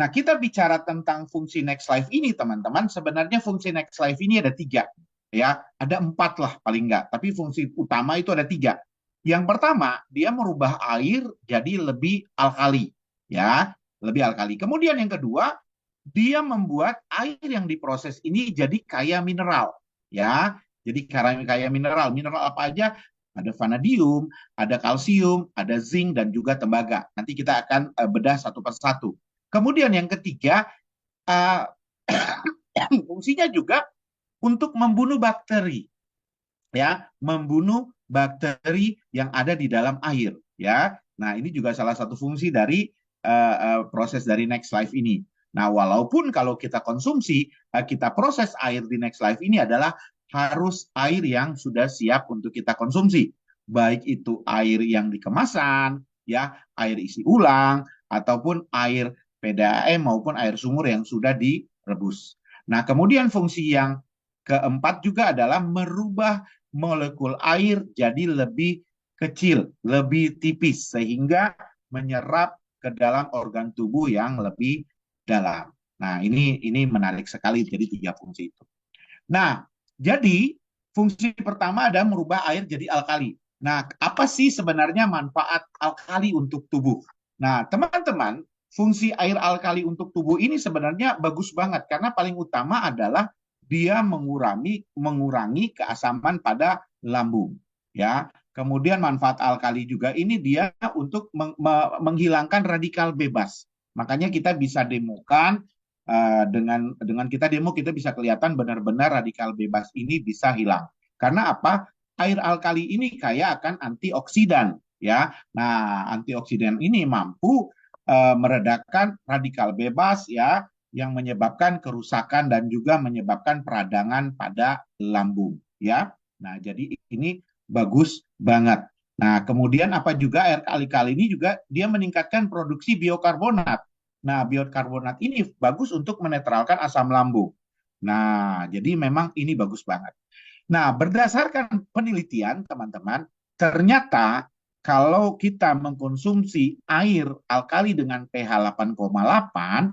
Nah, kita bicara tentang fungsi Next Life ini, teman-teman. Sebenarnya fungsi Next Life ini ada tiga, ya, ada empat lah paling nggak. Tapi fungsi utama itu ada tiga. Yang pertama, dia merubah air jadi lebih alkali, ya, lebih alkali. Kemudian yang kedua, dia membuat air yang diproses ini jadi kaya mineral, ya. Jadi kaya mineral. Mineral apa aja? Ada vanadium, ada kalsium, ada zinc, dan juga tembaga. Nanti kita akan bedah satu persatu. Kemudian yang ketiga, uh, fungsinya juga untuk membunuh bakteri, ya, membunuh bakteri yang ada di dalam air, ya. Nah, ini juga salah satu fungsi dari proses dari Next Life ini. Nah, walaupun kalau kita konsumsi, kita proses air di Next Life ini adalah harus air yang sudah siap untuk kita konsumsi, baik itu air yang dikemasan, ya, air isi ulang, ataupun air PDAM maupun air sumur yang sudah direbus. Nah, kemudian fungsi yang keempat juga adalah merubah molekul air jadi lebih kecil, lebih tipis, sehingga menyerap ke dalam organ tubuh yang lebih dalam. Nah, ini menarik sekali, jadi tiga fungsi itu. Nah, jadi fungsi pertama adalah merubah air jadi alkali. Nah, apa sih sebenarnya manfaat alkali untuk tubuh? Nah, teman-teman, fungsi air alkali untuk tubuh ini sebenarnya bagus banget karena paling utama adalah dia mengurangi keasaman pada lambung, ya. Kemudian manfaat alkali juga ini dia untuk menghilangkan radikal bebas. Makanya kita bisa demokan dengan kita demo kita bisa kelihatan benar-benar radikal bebas ini bisa hilang. Karena apa? Air alkali ini kaya akan antioksidan, ya. Nah, antioksidan ini mampu meredakan radikal bebas, ya, yang menyebabkan kerusakan dan juga menyebabkan peradangan pada lambung, ya. Nah, jadi ini bagus banget. Nah, kemudian apa juga air alkali ini juga dia meningkatkan produksi biokarbonat. Nah, biokarbonat ini bagus untuk menetralkan asam lambung. Nah, jadi memang ini bagus banget. Nah, berdasarkan penelitian, teman-teman, ternyata kalau kita mengkonsumsi air alkali dengan pH 8,8,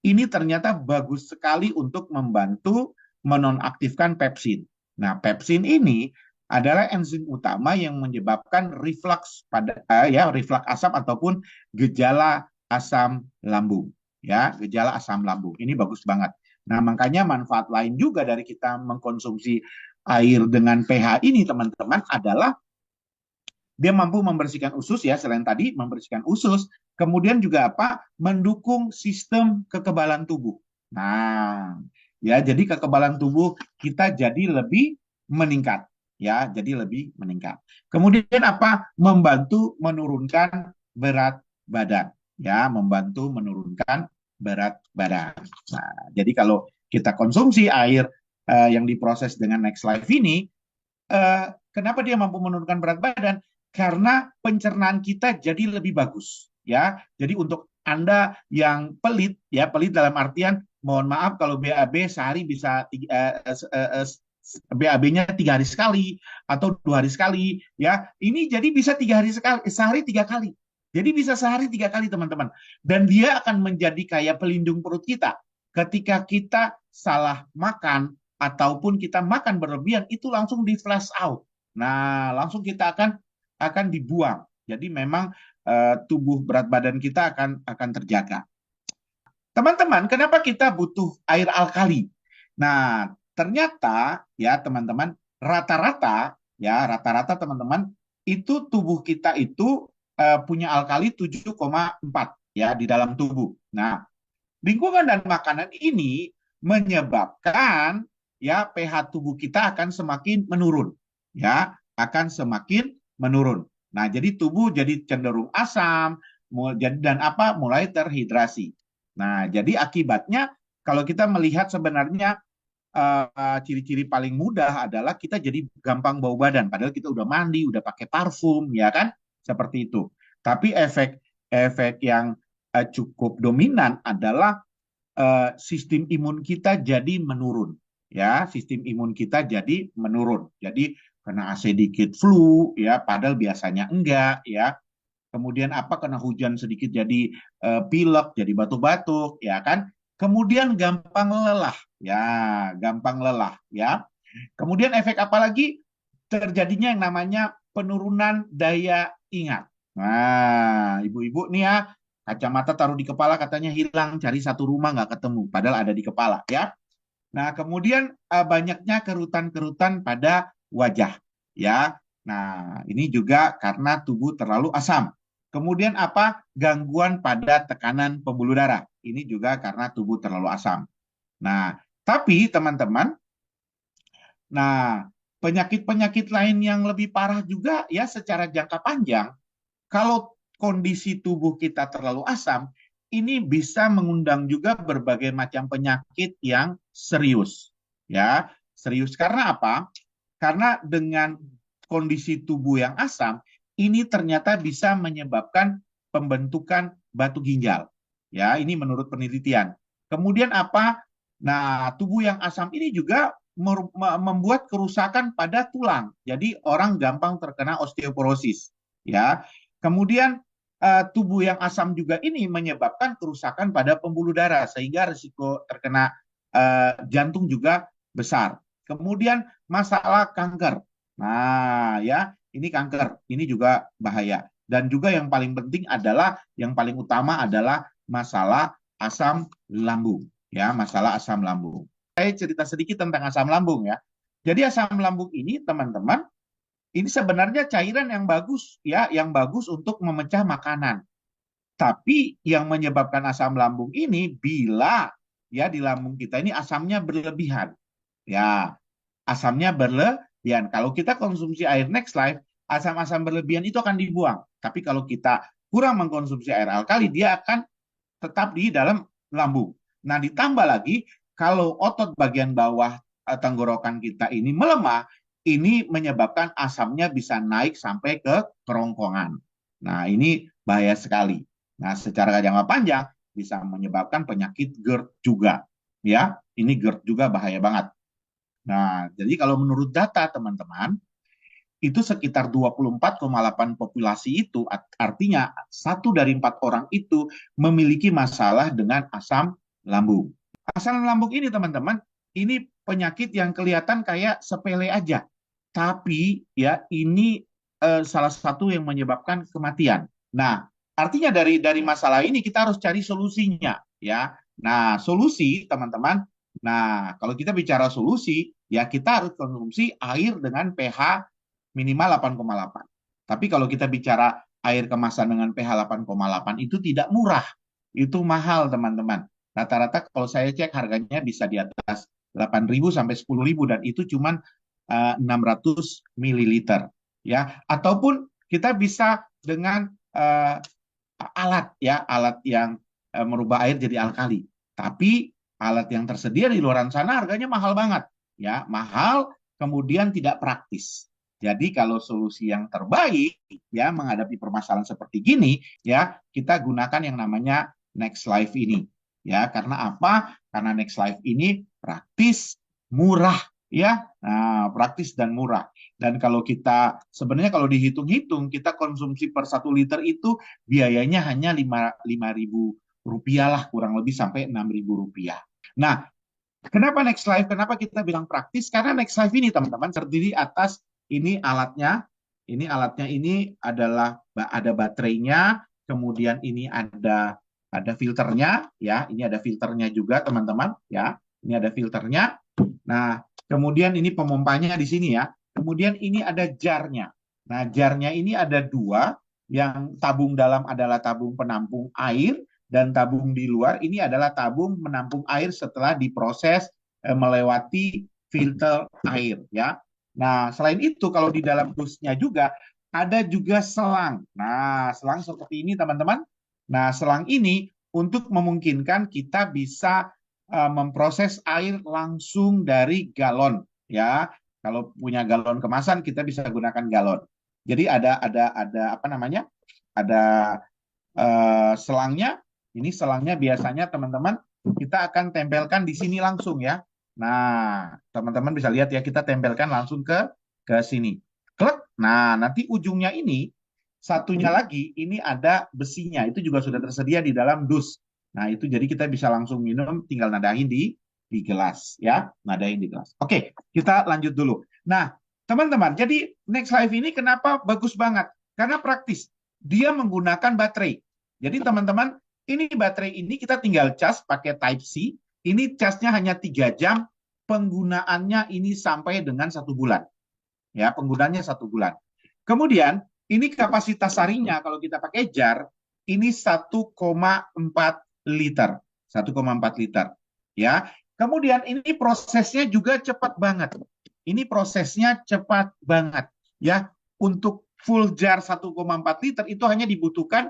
ini ternyata bagus sekali untuk membantu menonaktifkan pepsin. Nah, pepsin ini adalah enzim utama yang menyebabkan reflux asam ataupun gejala asam lambung, ya, gejala asam lambung. Ini bagus banget. Nah, makanya manfaat lain juga dari kita mengkonsumsi air dengan pH ini, teman-teman, adalah dia mampu membersihkan usus, ya, selain tadi membersihkan usus, kemudian juga apa? Mendukung sistem kekebalan tubuh. Nah, ya, jadi kekebalan tubuh kita jadi lebih meningkat, ya, jadi lebih meningkat. Kemudian apa? Membantu menurunkan berat badan, ya, membantu menurunkan berat badan. Nah, jadi kalau kita konsumsi air yang diproses dengan Next Life ini, kenapa dia mampu menurunkan berat badan? Karena pencernaan kita jadi lebih bagus, ya. Jadi untuk Anda yang pelit, ya, pelit dalam artian mohon maaf kalau BAB sehari bisa BAB-nya 3 hari sekali atau 2 hari sekali, ya. Ini jadi bisa 3 hari sekali, sehari 3 kali. Jadi bisa sehari 3 kali, teman-teman. Dan dia akan menjadi kayak pelindung perut kita. Ketika kita salah makan ataupun kita makan berlebihan, itu langsung di flash out. Nah, langsung kita akan dibuang. Jadi memang tubuh berat badan kita akan terjaga. Teman-teman, kenapa kita butuh air alkali? Nah, ternyata, ya, teman-teman, rata-rata teman-teman itu tubuh kita itu punya alkali 7,4, ya, di dalam tubuh. Nah, lingkungan dan makanan ini menyebabkan, ya, pH tubuh kita akan semakin menurun, ya, akan semakin menurun. Nah, jadi tubuh jadi cenderung asam, dan apa? Mulai terhidrasi. Nah, jadi akibatnya kalau kita melihat sebenarnya ciri-ciri paling mudah adalah kita jadi gampang bau badan, padahal kita udah mandi, udah pakai parfum, ya kan? Seperti itu. Tapi efek yang cukup dominan adalah sistem imun kita jadi menurun, ya, sistem imun kita jadi menurun. Jadi kena sedikit flu, ya, padahal biasanya enggak, ya. kemudian apa kena hujan sedikit jadi pilek, jadi batuk-batuk, ya kan? Kemudian gampang lelah, ya, gampang lelah, ya. Kemudian efek apa lagi? Terjadinya yang namanya penurunan daya ingat. Nah, ibu-ibu nih ya, kacamata taruh di kepala katanya hilang, cari satu rumah nggak ketemu, padahal ada di kepala, ya. Nah, kemudian banyaknya kerutan-kerutan pada wajah, ya. Nah, ini juga karena tubuh terlalu asam. Kemudian apa? Gangguan pada tekanan pembuluh darah. Ini juga karena tubuh terlalu asam. Nah, tapi teman-teman, nah, penyakit-penyakit lain yang lebih parah juga ya secara jangka panjang, kalau kondisi tubuh kita terlalu asam, ini bisa mengundang juga berbagai macam penyakit yang serius. Ya, serius karena apa? Karena dengan kondisi tubuh yang asam, ini ternyata bisa menyebabkan pembentukan batu ginjal. Ya, ini menurut penelitian. Kemudian apa? Nah, tubuh yang asam ini juga membuat kerusakan pada tulang. Jadi orang gampang terkena osteoporosis. Ya, kemudian tubuh yang asam juga ini menyebabkan kerusakan pada pembuluh darah sehingga risiko terkena jantung juga besar. Kemudian masalah kanker. Nah, ya, ini kanker, ini juga bahaya. Dan juga yang paling penting adalah yang paling utama adalah masalah asam lambung, ya, masalah asam lambung. Saya cerita sedikit tentang asam lambung ya. Jadi asam lambung ini teman-teman, ini sebenarnya cairan yang bagus ya, yang bagus untuk memecah makanan. Tapi yang menyebabkan asam lambung ini bila ya di lambung kita ini asamnya berlebihan. Ya, asamnya berlebihan. Kalau kita konsumsi air Next Life, asam-asam berlebihan itu akan dibuang. Tapi kalau kita kurang mengkonsumsi air alkali, dia akan tetap di dalam lambung. Nah, ditambah lagi, kalau otot bagian bawah tenggorokan kita ini melemah, ini menyebabkan asamnya bisa naik sampai ke kerongkongan. Nah, ini bahaya sekali. Nah, secara jangka panjang bisa menyebabkan penyakit GERD juga. Ya, ini GERD juga bahaya banget. Nah, jadi kalau menurut data teman-teman, itu sekitar 24,8 populasi itu artinya 1 dari 4 orang itu memiliki masalah dengan asam lambung. Asam lambung ini teman-teman, ini penyakit yang kelihatan kayak sepele aja. Tapi ya ini salah satu yang menyebabkan kematian. Nah, artinya dari masalah ini kita harus cari solusinya ya. Nah, solusi teman-teman. Nah, kalau kita bicara solusi, ya kita harus konsumsi air dengan pH minimal 8,8. Tapi kalau kita bicara air kemasan dengan pH 8,8 itu tidak murah. Itu mahal, teman-teman. Rata-rata kalau saya cek harganya bisa di atas 8.000 sampai 10.000 dan itu cuma 600 mililiter. Ya, ataupun kita bisa dengan alat ya, alat yang merubah air jadi alkali. Tapi alat yang tersedia di luar sana harganya mahal banget, ya, mahal kemudian tidak praktis. Jadi kalau solusi yang terbaik ya menghadapi permasalahan seperti gini ya kita gunakan yang namanya Next Life ini. Ya, karena apa? Karena Next Life ini praktis, murah ya. Nah, praktis dan murah. Dan kalau kita sebenarnya kalau dihitung-hitung kita konsumsi per 1 liter itu biayanya hanya 5.000 rupiah lah kurang lebih sampai 6.000 rupiah. Nah, kenapa Next Life? Kenapa kita bilang praktis? Karena Next Life ini teman-teman terdiri atas ini alatnya. Ini alatnya ini adalah ada baterainya, kemudian ini ada filternya ya. Ini ada filternya juga teman-teman ya. Ini ada filternya. Nah, kemudian ini pemompanya di sini ya. Kemudian ini ada jarnya. Nah, jarnya ini ada dua. Yang tabung dalam adalah tabung penampung air dan tabung di luar ini adalah tabung menampung air setelah diproses melewati filter air ya. Nah, selain itu kalau di dalam dusnya juga ada juga selang. Nah, selang seperti ini teman-teman. Nah, selang ini untuk memungkinkan kita bisa memproses air langsung dari galon ya. Kalau punya galon kemasan kita bisa gunakan galon. Jadi ada apa namanya? Ada selangnya. Ini selangnya biasanya teman-teman kita akan tempelkan di sini langsung ya. Nah, teman-teman bisa lihat ya kita tempelkan langsung ke sini. Klik. Nah, nanti ujungnya ini satunya lagi ini ada besinya, itu juga sudah tersedia di dalam dus. Nah, itu jadi kita bisa langsung minum, tinggal nadahin di gelas ya, nadahin di gelas. Oke, kita lanjut dulu. Nah, teman-teman, jadi Next Life ini kenapa bagus banget? Karena praktis. Dia menggunakan baterai. Jadi teman-teman, ini baterai ini kita tinggal cas pakai Type C. Ini casnya hanya 3 jam, penggunaannya ini sampai dengan 1 bulan. Ya, penggunaannya 1 bulan. Kemudian, ini kapasitas harinya kalau kita pakai jar, ini 1,4 liter. 1,4 liter. Ya. Kemudian ini prosesnya juga cepat banget. Ini prosesnya cepat banget. Ya, untuk full jar 1,4 liter itu hanya dibutuhkan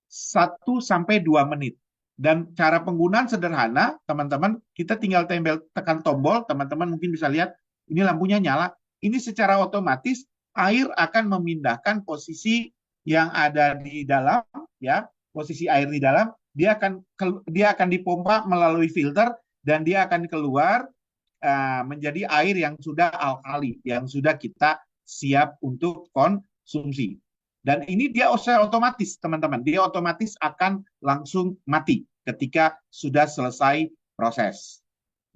1 sampai 2 menit. Dan cara penggunaan sederhana, teman-teman, kita tinggal tekan tombol, teman-teman mungkin bisa lihat, ini lampunya nyala. Ini secara otomatis air akan memindahkan posisi yang ada di dalam, ya, posisi air di dalam, dia akan dipompa melalui filter dan dia akan keluar menjadi air yang sudah alkali, yang sudah kita siap untuk konsumsi. Dan ini dia otomatis, teman-teman. Dia otomatis akan langsung mati ketika sudah selesai proses.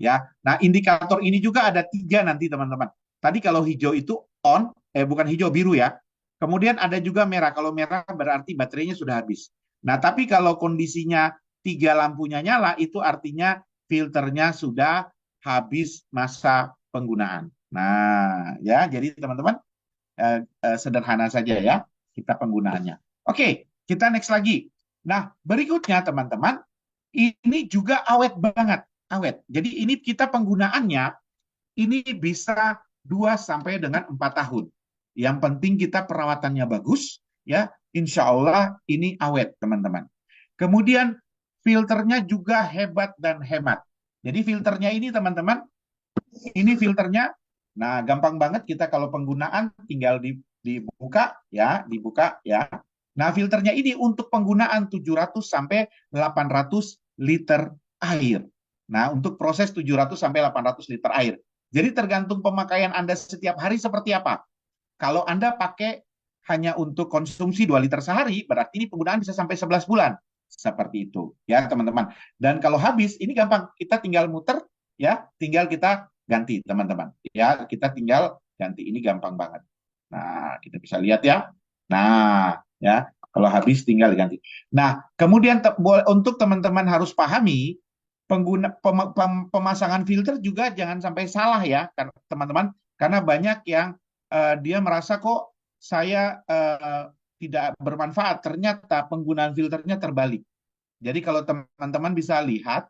Ya, nah indikator ini juga ada 3 nanti, teman-teman. Tadi kalau hijau itu on, bukan hijau, biru ya. Kemudian ada juga merah. Kalau merah berarti baterainya sudah habis. Nah, tapi kalau kondisinya 3 lampunya nyala, itu artinya filternya sudah habis masa penggunaan. Nah, ya, jadi teman-teman sederhana saja ya kita penggunaannya. Oke, kita next lagi. Nah, berikutnya teman-teman, ini juga awet banget, awet. Jadi ini kita penggunaannya ini bisa 2 sampai dengan 4 tahun. Yang penting kita perawatannya bagus, ya. Insya Allah ini awet, teman-teman. Kemudian filternya juga hebat dan hemat. Jadi filternya ini, teman-teman, ini filternya. Nah, gampang banget kita kalau penggunaan tinggal dibuka ya, dibuka ya. Nah, filternya ini untuk penggunaan 700 sampai 800 liter air. Nah, untuk proses 700 sampai 800 liter air. Jadi tergantung pemakaian Anda setiap hari seperti apa. Kalau Anda pakai hanya untuk konsumsi 2 liter sehari, berarti ini penggunaan bisa sampai 11 bulan. Seperti itu ya, teman-teman. Dan kalau habis, ini gampang. Kita tinggal muter ya, tinggal kita ganti, teman-teman. Ya, kita tinggal ganti. Ini gampang banget. Nah, kita bisa lihat ya. Nah, ya, kalau habis tinggal ganti. Nah, kemudian untuk teman-teman harus pahami pemasangan filter juga jangan sampai salah ya, teman-teman. Karena banyak yang dia merasa kok saya tidak bermanfaat. Ternyata penggunaan filternya terbalik. Jadi kalau teman-teman bisa lihat,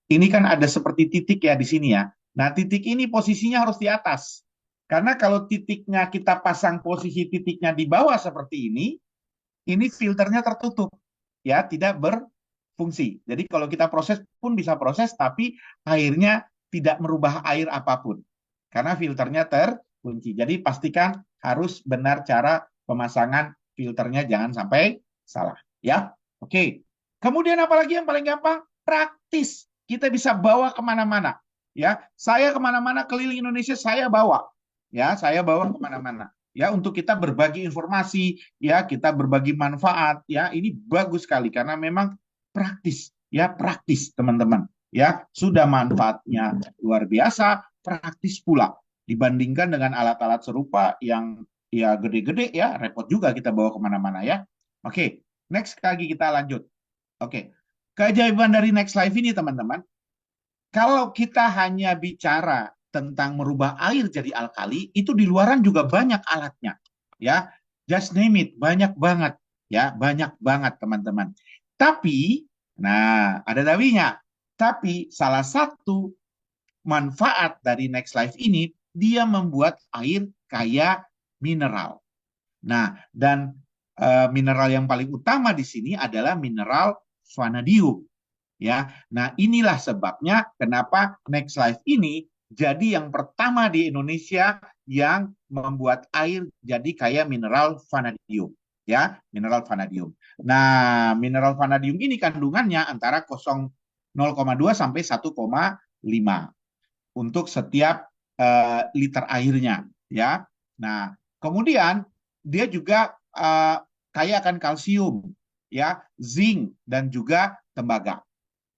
ini kan ada seperti titik ya di sini ya. Nah, titik ini posisinya harus di atas. Karena kalau titiknya kita pasang posisi titiknya di bawah seperti ini filternya tertutup. Ya, tidak berfungsi. Jadi kalau kita proses pun bisa proses, tapi airnya tidak merubah air apapun. Karena filternya terkunci. Jadi pastikan harus benar cara pemasangan filternya, jangan sampai salah. Ya, oke. Kemudian apalagi yang paling gampang? Praktis. Kita bisa bawa kemana-mana. Ya, saya kemana-mana keliling Indonesia saya bawa. Ya, saya bawa kemana-mana. Ya, untuk kita berbagi informasi, ya, kita berbagi manfaat. Ya, ini bagus sekali karena memang praktis. Ya, praktis, teman-teman. Ya, sudah manfaatnya luar biasa, praktis pula dibandingkan dengan alat-alat serupa yang ya gede-gede ya, repot juga kita bawa kemana-mana ya. Oke, next lagi kita lanjut. Oke, keajaiban dari Next Life ini, teman-teman, kalau kita hanya bicara tentang merubah air jadi alkali, itu di luaran juga banyak alatnya. Ya, just name it, banyak banget. Ya, banyak banget, teman-teman. Tapi, nah, ada tapinya. Tapi salah satu manfaat dari Next Life ini, dia membuat air kaya mineral. Nah, dan mineral yang paling utama di sini adalah mineral vanadium. Ya, nah inilah sebabnya kenapa Next Life ini jadi yang pertama di Indonesia yang membuat air jadi kaya mineral vanadium. Ya, mineral vanadium. Nah, mineral vanadium ini kandungannya antara 0,2 sampai 1,5 untuk setiap liter airnya. Ya, nah kemudian dia juga kaya akan kalsium, ya, zinc dan juga tembaga.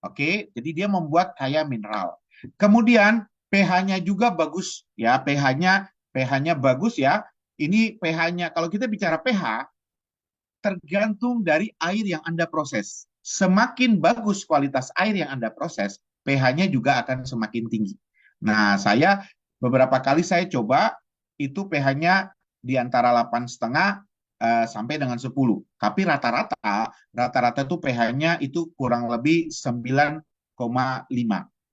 Oke, jadi dia membuat kaya mineral. Kemudian pH-nya juga bagus ya, pH-nya bagus ya. Ini pH-nya kalau kita bicara pH tergantung dari air yang Anda proses. Semakin bagus kualitas air yang Anda proses, pH-nya juga akan semakin tinggi. Nah, beberapa kali saya coba itu pH-nya di antara 8,5 sampai dengan 10. Tapi rata-rata itu pH-nya itu kurang lebih 9,5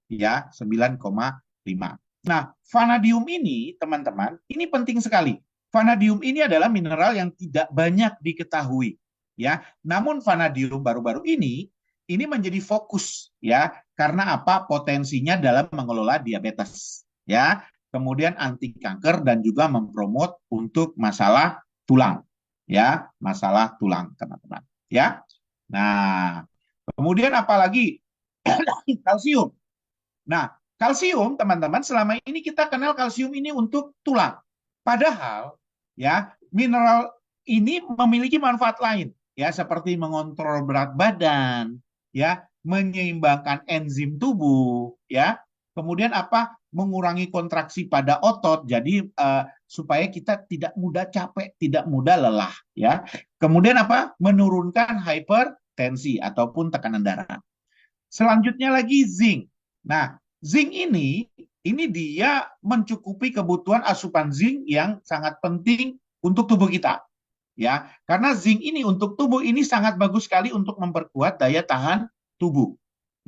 ya, 9,5. Nah, vanadium ini teman-teman, ini penting sekali. Vanadium ini adalah mineral yang tidak banyak diketahui ya. Namun vanadium baru-baru ini menjadi fokus ya, karena apa? Potensinya dalam mengelola diabetes ya. Kemudian anti kanker dan juga mempromot untuk masalah tulang ya, masalah tulang teman-teman ya. Nah, kemudian apalagi kalsium. Nah, kalsium teman-teman selama ini kita kenal kalsium ini untuk tulang. Padahal ya mineral ini memiliki manfaat lain ya, seperti mengontrol berat badan, ya, menyeimbangkan enzim tubuh, ya. Kemudian apa? Mengurangi kontraksi pada otot, jadi supaya kita tidak mudah capek, tidak mudah lelah, ya. Kemudian apa? Menurunkan hipertensi ataupun tekanan darah. Selanjutnya lagi zinc. Nah, zinc ini dia mencukupi kebutuhan asupan zinc yang sangat penting untuk tubuh kita. Ya, karena zinc ini untuk tubuh ini sangat bagus sekali untuk memperkuat daya tahan tubuh.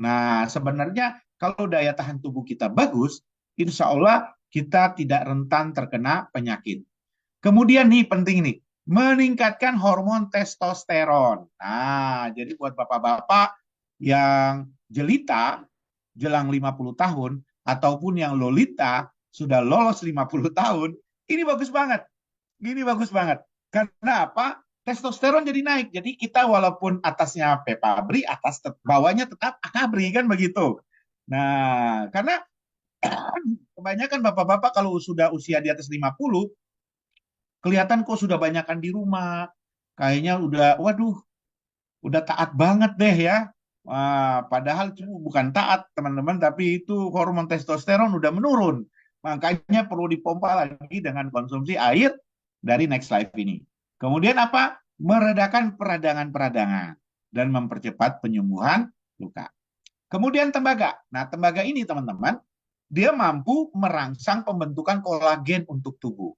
Nah, sebenarnya kalau daya tahan tubuh kita bagus, insya Allah kita tidak rentan terkena penyakit. Kemudian nih penting nih, meningkatkan hormon testosteron. Nah, jadi buat bapak-bapak yang jelita jelang 50 tahun ataupun yang lolita sudah lolos 50 tahun, ini bagus banget. Ini bagus banget. Karena apa? Testosteron jadi naik. Jadi kita walaupun atasnya pepabri, bawahnya tetap akabri kan begitu. Nah, karena kebanyakan bapak-bapak kalau sudah usia di atas 50, kelihatan kok sudah banyakan di rumah. Kayaknya waduh, udah taat banget deh ya. Wah, padahal itu bukan taat teman-teman, tapi itu hormon testosteron udah menurun. Makanya perlu dipompa lagi dengan konsumsi air dari Next Life ini. Kemudian apa? Meredakan peradangan-peradangan dan mempercepat penyembuhan luka. Kemudian tembaga. Nah, tembaga ini teman-teman, dia mampu merangsang pembentukan kolagen untuk tubuh.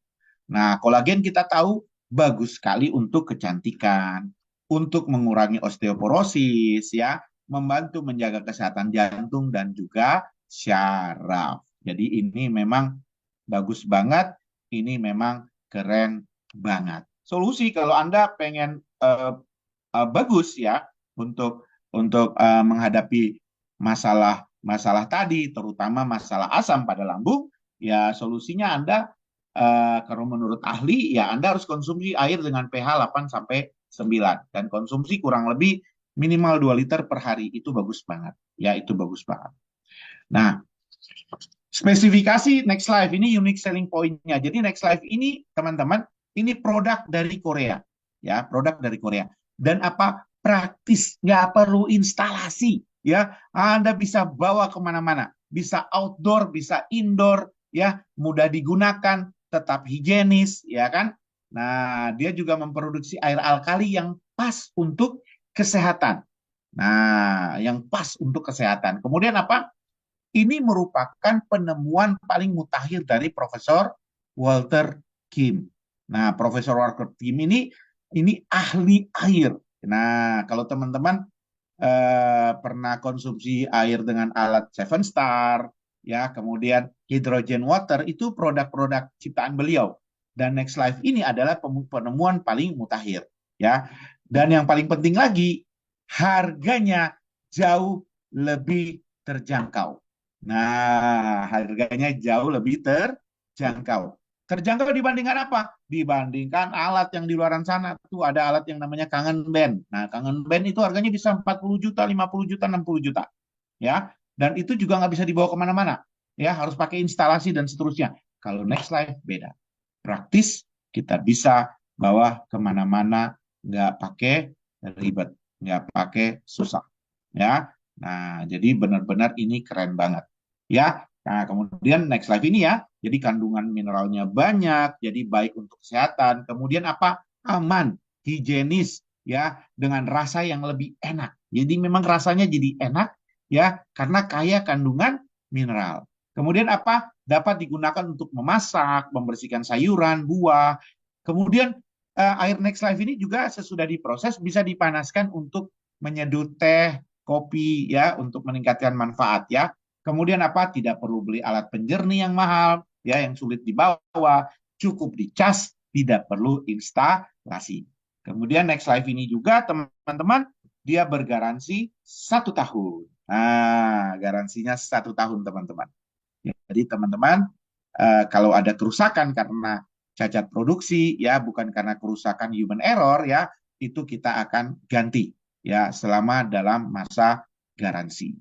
Nah, kolagen kita tahu bagus sekali untuk kecantikan, untuk mengurangi osteoporosis, ya, membantu menjaga kesehatan jantung dan juga syaraf. Jadi ini memang bagus banget, ini memang keren banget. Solusi kalau Anda pengen bagus ya untuk menghadapi masalah tadi, terutama masalah asam pada lambung, ya solusinya Anda kalau menurut ahli ya Anda harus konsumsi air dengan pH 8 sampai 9 dan konsumsi kurang lebih minimal 2 liter per hari, itu bagus banget. Ya, itu bagus banget. Nah, spesifikasi Next Life ini unique selling point-nya. Jadi Next Life ini teman-teman, ini produk dari Korea. Ya, produk dari Korea. Dan apa? Praktis, nggak perlu instalasi. Ya, Anda bisa bawa kemana-mana. Bisa outdoor, bisa indoor, ya, mudah digunakan, tetap higienis, ya kan? Nah, dia juga memproduksi air alkali yang pas untuk kesehatan. Nah, yang pas untuk kesehatan. Kemudian apa? Ini merupakan penemuan paling mutakhir dari Profesor Walter Kim. Nah, Profesor Walter Kim ini ahli air. Nah, kalau teman-teman pernah konsumsi air dengan alat Seven Star, ya, kemudian hydrogen water, itu produk-produk ciptaan beliau. Dan Next Life ini adalah penemuan paling mutakhir, ya. Dan yang paling penting lagi, harganya jauh lebih terjangkau. Nah, harganya jauh lebih terjangkau. Terjangkau dibandingkan apa? Dibandingkan alat yang di luar sana. Tuh ada alat yang namanya Kangen Band. Nah, Kangen Band itu harganya bisa 40 juta, 50 juta, 60 juta. Ya, dan itu juga nggak bisa dibawa kemana-mana. Ya, harus pakai instalasi dan seterusnya. Kalau Next Life beda. Praktis, kita bisa bawa kemana-mana nggak pakai ribet, nggak pakai susah. Ya, nah jadi benar-benar ini keren banget. Ya, nah kemudian Next Life ini ya, jadi kandungan mineralnya banyak, jadi baik untuk kesehatan. Kemudian apa? Aman, higienis, ya, dengan rasa yang lebih enak. Jadi memang rasanya jadi enak, ya, karena kaya kandungan mineral. Kemudian apa? Dapat digunakan untuk memasak, membersihkan sayuran, buah. Kemudian air Next Life ini juga sesudah diproses bisa dipanaskan untuk menyeduh teh, kopi ya untuk meningkatkan manfaat ya. Kemudian apa? Tidak perlu beli alat penjernih yang mahal ya yang sulit dibawa, cukup dicas, tidak perlu instalasi. Kemudian Next Life ini juga teman-teman dia bergaransi 1 tahun. Nah, garansinya 1 tahun teman-teman. Jadi teman-teman kalau ada kerusakan karena cacat produksi ya bukan karena kerusakan human error ya itu kita akan ganti ya selama dalam masa garansi.